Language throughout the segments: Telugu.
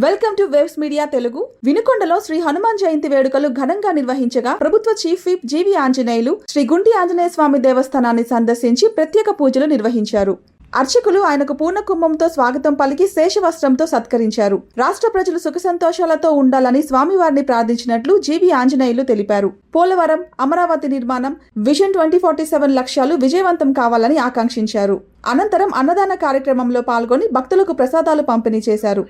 Welcome to waves media Telugu. వినుకొండలో శ్రీ హనుమాన్ జయంతి వేడుకలు ఘనంగా నిర్వహించగా ప్రభుత్వ chief whip G V Anjaneyulu Shri Gunti Anjaneya Swamy దేవస్థానాన్ని సందర్శించి ప్రత్యేక పూజలు నిర్వహించారు. అర్చకులు ఆయనకు పూర్ణ కుంభంతో స్వాగతం పలికి శేషవస్త్రంతో సత్కరించారు. రాష్ట్ర ప్రజలు సుఖ సంతోషాలతో ఉండాలని స్వామివారిని ప్రార్థించినట్లు జీవి ఆంజనేయులు తెలిపారు. పోలవరం, అమరావతి నిర్మాణం, విజన్ 2047 లక్ష్యాలు విజయవంతం కావాలని ఆకాంక్షించారు. అనంతరం అన్నదాన కార్యక్రమంలో పాల్గొని భక్తులకు ప్రసాదాలు పంపిణీ చేశారు.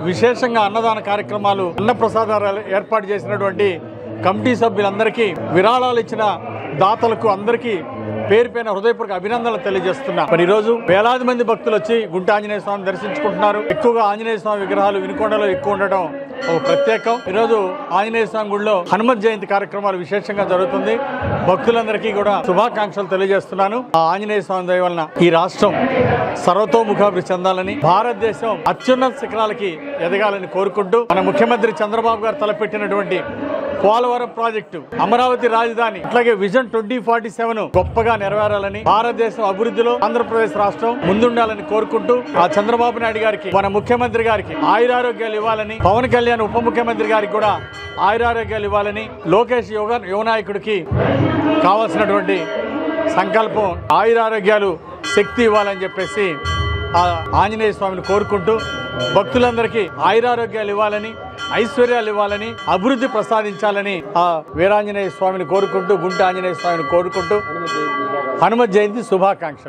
విశేషంగా అన్నదాన కార్యక్రమాలు, అన్న ప్రసాదాలు ఏర్పాటు చేసినటువంటి కమిటీ సభ్యులందరికీ, విరాళాలు ఇచ్చిన దాతలకు అందరికీ పేరు పైన హృదయపూర్వక అభినందనలు తెలియజేస్తున్నా. మరి ఈరోజు వేలాది మంది భక్తులు వచ్చి గుంటి ఆంజనేయ స్వామిని దర్శించుకుంటున్నారు. ఎక్కువగా ఆంజనేయ స్వామి విగ్రహాలు వినుకొండలో ఎక్కువ ఉండటం ఒక ప్రత్యేకం. ఈరోజు ఆంజనేయ స్వామి గుడిలో హనుమత్ జయంతి కార్యక్రమాలు విశేషంగా జరుగుతుంది. భక్తులందరికీ కూడా శుభాకాంక్షలు తెలియజేస్తున్నాను. ఆ ఆంజనేయ స్వామి దయ వలన ఈ రాష్ట్రం సర్వతోముఖాభివృద్ధి చెందాలని, భారతదేశం అత్యున్నత శిఖరాలకి ఎదగాలని కోరుకుంటూ, మన ముఖ్యమంత్రి చంద్రబాబు గారు తలపెట్టినటువంటి పోలవరం ప్రాజెక్టు, అమరావతి రాజధాని, అట్లాగే విజన్ 2047 గొప్పగా నెరవేరాలని, భారతదేశం అభివృద్ధిలో ఆంధ్రప్రదేశ్ రాష్ట్రం ముందుండాలని కోరుకుంటూ, ఆ చంద్రబాబు నాయుడు గారికి, మన ముఖ్యమంత్రి గారికి ఆయురారోగ్యాలు ఇవ్వాలని, పవన్ కళ్యాణ్ ఉప ముఖ్యమంత్రి గారికి కూడా ఆయురారోగ్యాలు ఇవ్వాలని, లోకేష్ యువనాయకుడికి కావాల్సినటువంటి సంకల్పం ఆయురారోగ్యాలు, శక్తి ఇవ్వాలని చెప్పేసి ఆ ఆంజనేయ స్వామిని కోరుకుంటూ, భక్తులందరికీ ఆయురారోగ్యాలు ఇవ్వాలని, ఐశ్వర్యాలు ఇవ్వాలని, అభివృద్ధి ప్రసాదించాలని ఆ వీరాంజనేయ స్వామిని కోరుకుంటూ, గుంటి ఆంజనేయ స్వామిని కోరుకుంటూ హనుమత్ జయంతి శుభాకాంక్షలు.